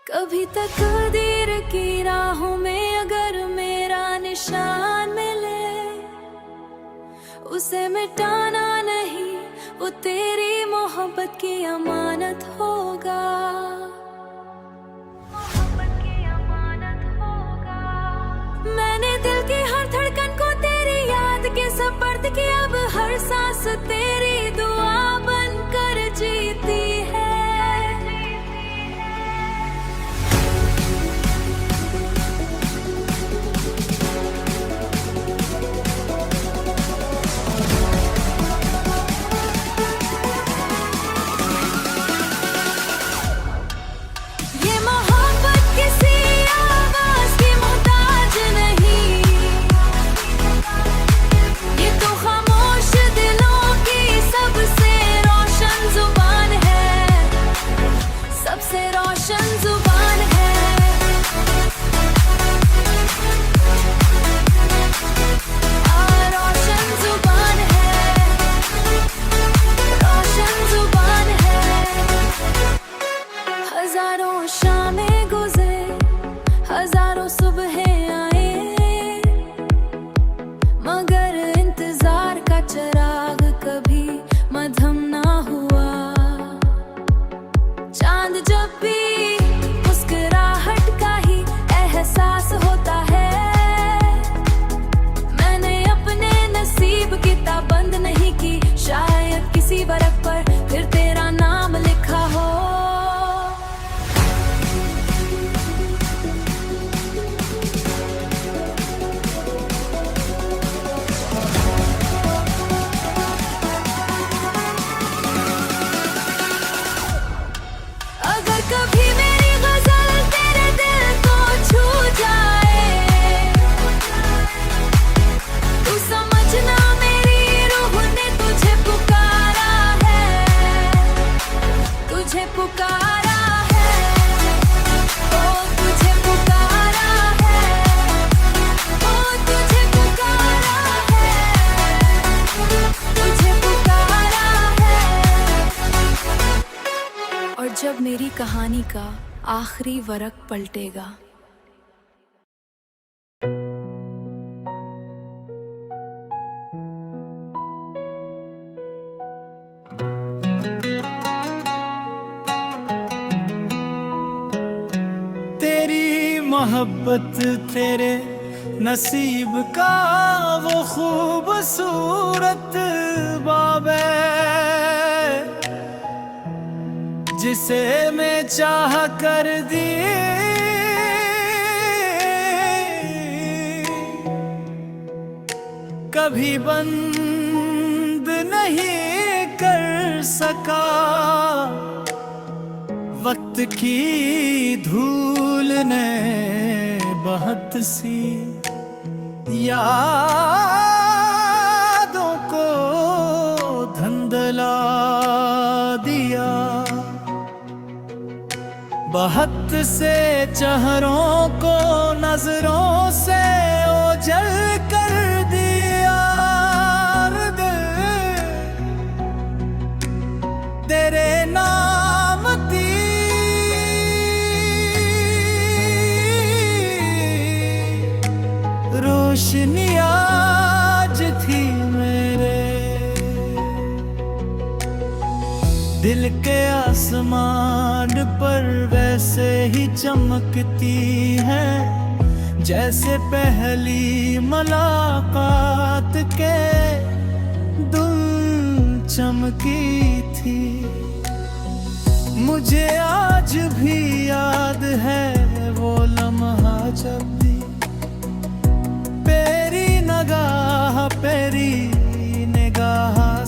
कभी तकदीर की राहों में अगर मेरा निशान मिले, उसे मिटाना नहीं, वो तेरी मोहब्बत की अमानत होगा। मैंने दिल की हर धड़कन को तेरी याद के सपर्द किया, अब हर सांस तेरी दुआ बनकर जीती है। हजारों शामें गुजरे, हजारों सुबहें आए, मगर इंतजार का चिराग कभी मद्धम ना हुआ। चांद जब भी मुस्कुराहट का ही एहसास होता है, मैंने अपने नसीब की ताबंद नहीं की, शायद किसी बरक पर फिर तेरा नाम लिखा हो। कभी मेरी गजल तेरे दिल को छू जाए, तू समझना मेरी रूह ने तुझे पुकारा है, तुझे पुकारा है, ओ तुझे पुकारा है, ओ तुझे पुकारा है, तुझे पुकारा है। और जब मेरी कहानी का आखिरी वरक पलटेगा, तेरी मोहब्बत तेरे नसीब का वो खूबसूरत बाब है, जिसे मैं चाह कर दी कभी बंद नहीं कर सका। वक्त की धूल ने बहुत सी यादों को धुंधला दिया, बहुत से चेहरों को नजरों से ओझल कर दिया। तेरे नाम की रोशनी आज थी मेरे दिल के आसमान पर, वैसे ही चमकती है जैसे पहली मुलाकात के दिन चमकी थी। मुझे आज भी याद है वो लम्हा जब भी तेरी निगाह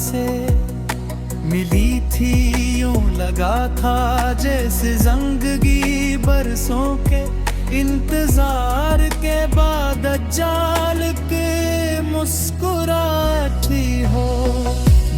से मिली थी। यूं लगा था जैसे ज़िंदगी बरसों के इंतजार के बाद जाल के मुस्कुराती हो,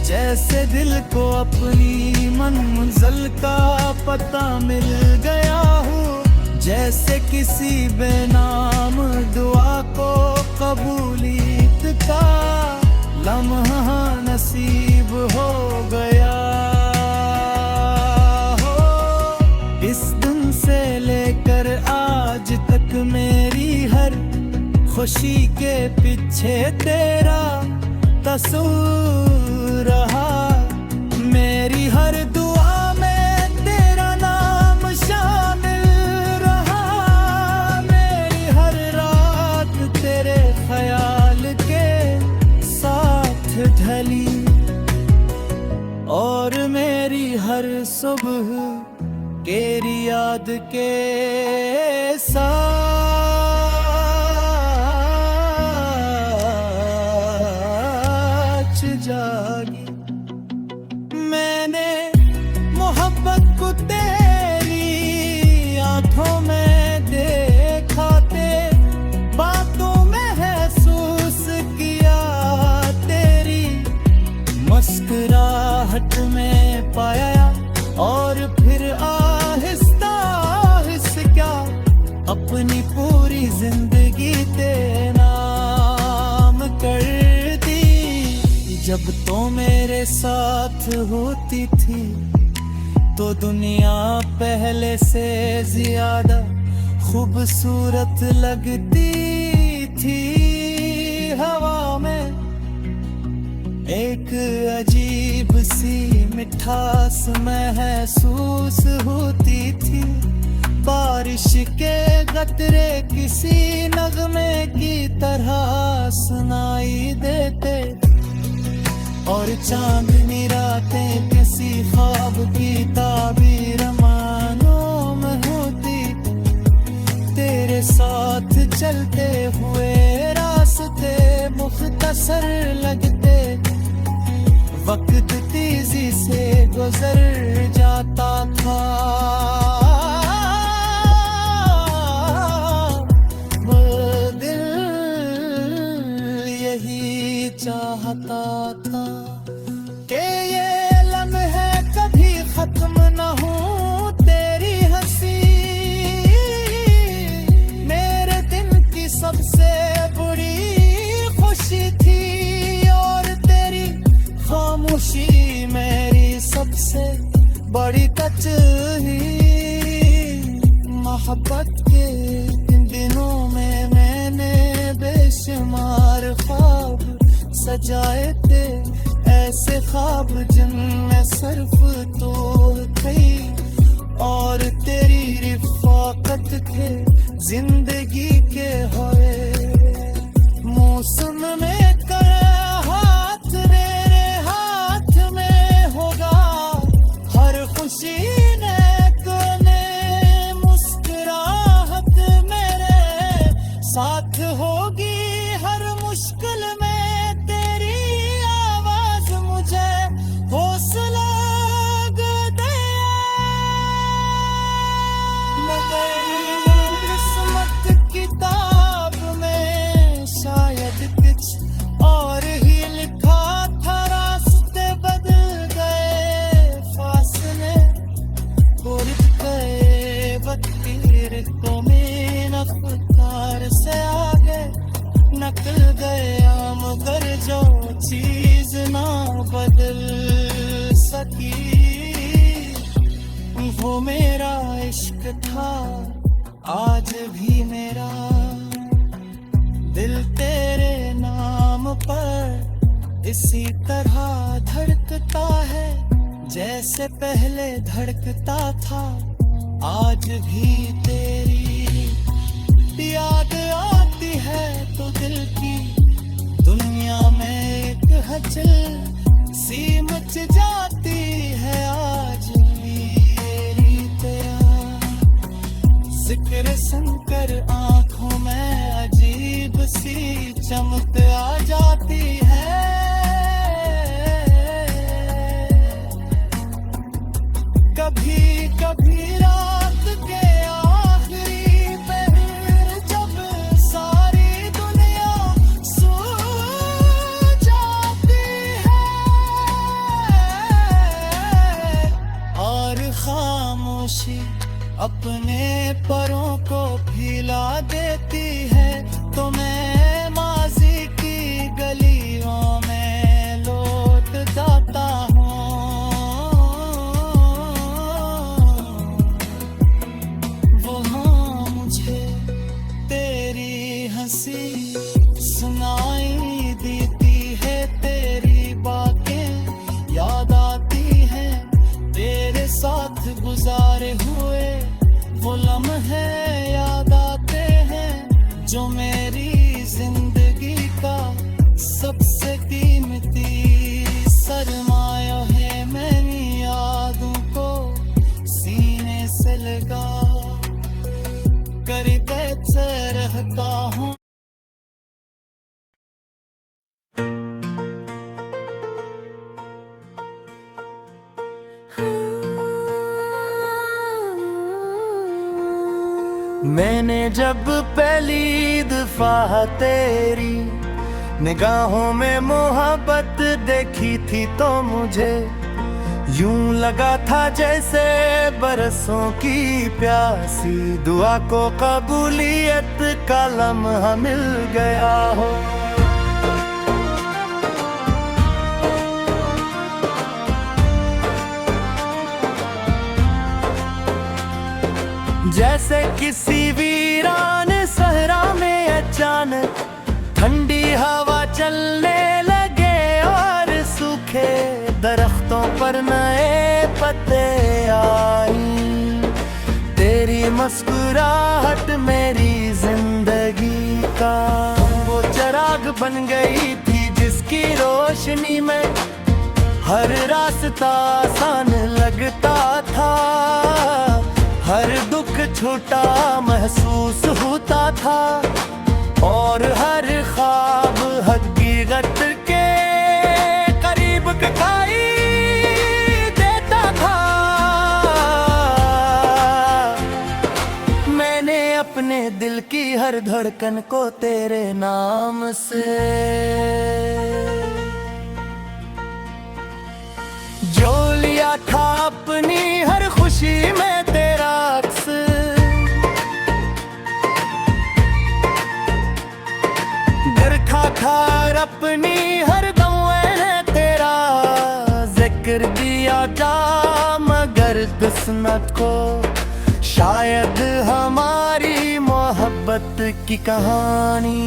जैसे दिल को अपनी मंजिल का पता मिल गया हो, जैसे किसी बेनाम दुआ को कबूलियत का लम्हा नसीब हो गया हो। इस दिन से ले खुशी के पीछे तेरा कसूर रहा। मेरी हर दुआ में तेरा नाम शामिल रहा। मेरी हर रात तेरे ख्याल के साथ ढली और मेरी हर सुबह तेरी याद के साथ जागी। मैंने मोहब्बत को तेरी आंखों में देखा, बातों में महसूस किया, तेरी मुस्कुराहट में पाया और फिर आहिस्ता आहिस्ता अपनी पूरी जिंदगी तेरे नाम कर दी। जब तो मेरे साथ होती थी तो दुनिया पहले से ज्यादा खूबसूरत लगती थी। हवा में एक अजीब सी मिठास महसूस होती थी। बारिश के कतरे किसी नगमे की तरह सुनाई देते और चांदनी रातें किसी ख्वाब की ताबीर मानों में होती। तेरे साथ चलते हुए रास्ते मुख्तसर लगते, वक्त तेजी से गुजर जाता था। वो दिल यही चाहता था कि ये लम्हे कभी खत्म न हो। तेरी हंसी मेरे दिन की सबसे बड़ी खुशी थी और तेरी खामोशी मेरी सबसे बड़ी कचही। मोहब्बत के इन दिनों में मैंने बेशुमार ख्वाब सजाए थे, ऐसे ख्वाब जिनमें सिर्फ तू थी और तेरी रिफ़ाक़त थे जिंदगी के हुए। मौसम में खुशी ने कोने मुस्कुराहट मेरे साथ होगी हर मुश्किल में। तेरी आवाज मुझे हौसला दे। किस्मत किताब में शायद कुछ और ही लिखा था। रास्ते बदल गए, फासले उड़ गए, वकीर को में रफ्तार से आगे नकल गया, मगर जो चीज ना बदल सकी वो मेरा इश्क था। आज भी मेरा दिल तेरे नाम पर इसी तरह धड़कता है जैसे पहले धड़कता था। आज भी तेरी याद आती है तो दिल की दुनिया में एक हलचल सी मच जाती है। आज मेरी तेरा जिक्र सुनकर आंखों में अजीब सी चमक आ जाती है। कभी कभी रात के आखिरी पहर जब सारी दुनिया सो जाती है और खामोशी अपने परों को फैला देती है, तो मैं माजी की गलियों में लौट जाता हूँ। वहाँ मुझे तेरी हंसी लम्हे याद आते हैं जो मेरी जिंदगी का सबसे कीमती सरमाया है। मेरी यादों को सीने से लगा कर कैसे रहता हूँ। मैंने जब पहली दफा तेरी निगाहों में मोहब्बत देखी थी तो मुझे यूं लगा था जैसे बरसों की प्यासी दुआ को कबूलियत का लम्हा मिल गया हो। जैसे किसी वीरान सहरा में अचानक ठंडी हवा चलने लगे और सूखे दरख्तों पर नए पत्ते आई। तेरी मुस्कुराहट मेरी जिंदगी का वो चिराग बन गई थी जिसकी रोशनी में हर रास्ता आसान लगता था। हर दुख छूटा महसूस होता था और हर ख्वाब हकीकत के करीब दिखाई देता था। मैंने अपने दिल की हर धड़कन को तेरे नाम से जो लिया था अपनी हर खुशी में तेरा अक्स। घर खा खार अपनी हर दम ने तेरा जिक्र दिया जा मगर किस्मत को शायद हमारी मोहब्बत की कहानी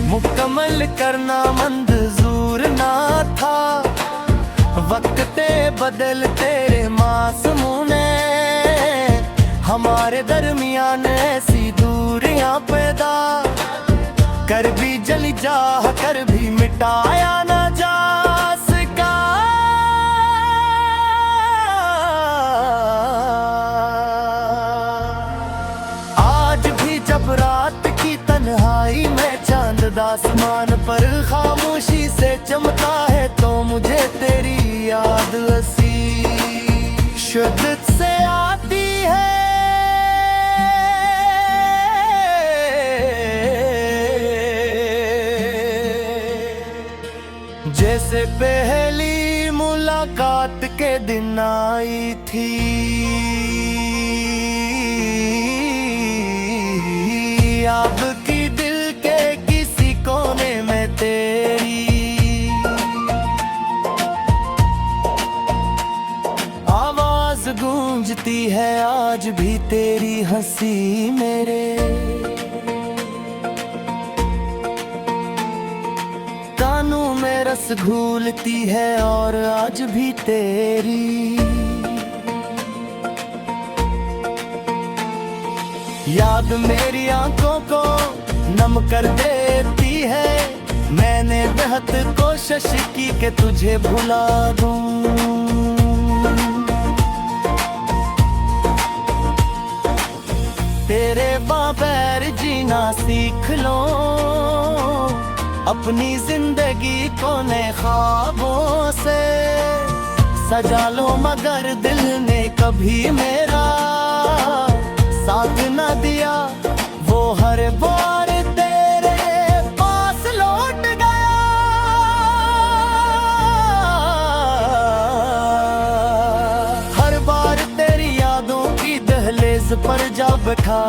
मुकम्मल करना मंजूर ना था। वक्ते बदल तेरे मासूमों ने हमारे दरमियान ऐसी दूरियां पैदा कर भी जली जा कर भी मिटाया न जा सका। आज भी जब रात की तन्हाई में चांद आसमान पर खामोशी से चमका है तो मुझे तेरी याद हसी शिद्दत से आती है। जैसे पहली मुलाकात के दिन आई थी आपकी दिल के किसी कोने में तेरी आवाज गूंजती है आज भी तेरी हंसी मेरे कानों में रस घूलती है और आज भी तेरी याद मेरी आंखों को नम कर देती है। मैंने बेहद कोशिश की कि तुझे भुला दूं तेरे बगैर जीना सीख लो अपनी जिंदगी को नए ख्वाबों से सजा लो मगर दिल ने कभी मेरा साथ न दिया। वो हर बार तेरे पास लौट गया हर बार तेरी यादों की दहलीज पर जा बैठा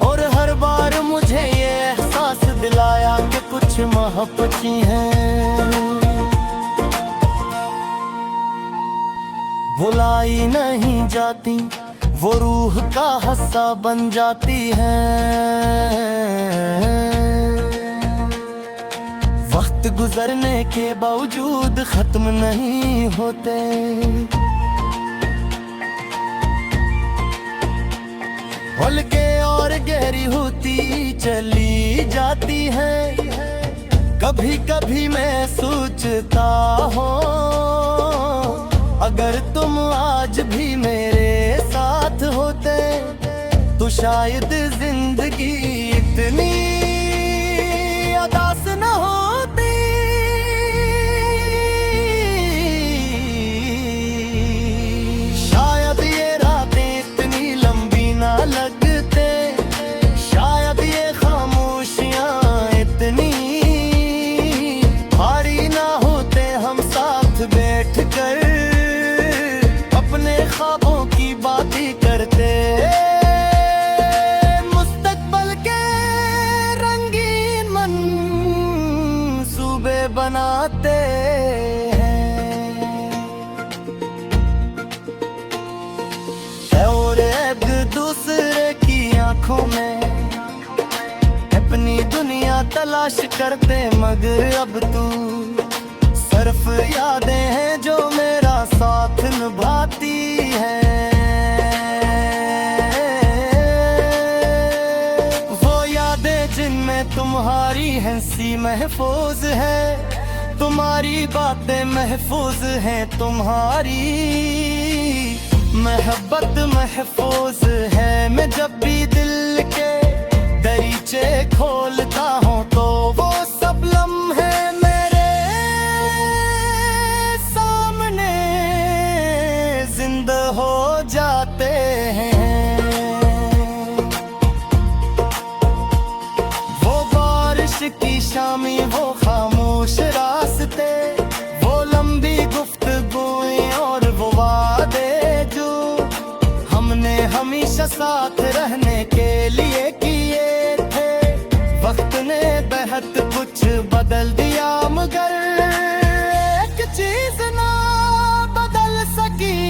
और हर बार मुझे ये एहसास दिलाया कि कुछ मोहब्बतें हैं भुलाई नहीं जाती वो रूह का हिस्सा बन जाती है। वक्त गुजरने के बावजूद खत्म नहीं होते हल्के और गहरी होती चली जाती है। कभी कभी मैं सोचता हूँ अगर तुम आज भी मेरे साथ होते तो शायद जिंदगी इतनी उदास न होती। शायद ये रातें इतनी लंबी ना लगते, शायद ये खामोशियां इतनी भारी ना होते। हम साथ बैठकर अपने ख्वाबों की बातें करते, मुस्तकबिल के रंगीन मंसूबे बनाते हैं। और एक दूसरे की आंखों में अपनी दुनिया तलाश करते, मगर अब तू सिर्फ यादें हैं जो मेरा साथ निभाती है। वो यादें जिनमें तुम्हारी हंसी महफूज है, तुम्हारी बातें महफूज हैं, तुम्हारी मोहब्बत महफूज है। मैं जब भी दिल के दरीचे खोलता हूँ तो वो सब लम्हे मेरे सामने जिंदा हो जाते हैं। वो बारिश की शामी, वो खामोश रास्ते, वो लंबी गुफ्तगूएं और वो वादे जो हमने हमेशा साथ रहने के लिए किए थे। वक्त ने बहुत कुछ बदल दिया मगर एक चीज ना बदल सकी,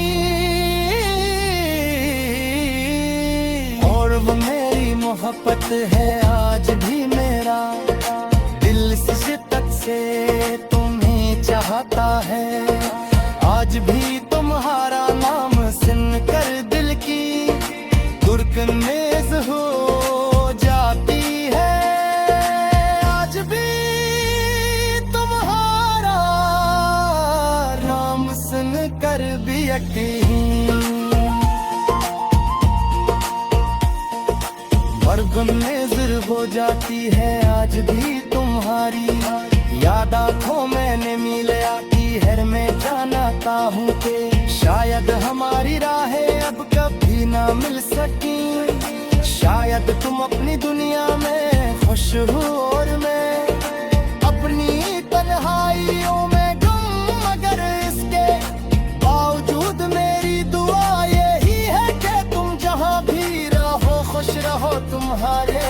और वो मेरी मोहब्बत है आज भी। मेरा दिल शिद्दत से तुम्हें चाहता है, आज भी तुम्हारा नाम सुनकर दिल की धड़कन तेज हो जाती है। आज भी तुम्हारा नाम सुनकर भी यकीन धड़कन नजर हो जाती है। आज भी तुम्हारी याद आंखों में मिल आती है। मैं जानता हूँ कि शायद हमारी राहें अब कभी ना मिल सकी, शायद तुम अपनी दुनिया में खुश हो और मैं अपनी तन्हाइयों में गुम। मगर इसके बावजूद मेरी दुआ यही है कि तुम जहाँ भी रहो खुश रहो, तुम्हारे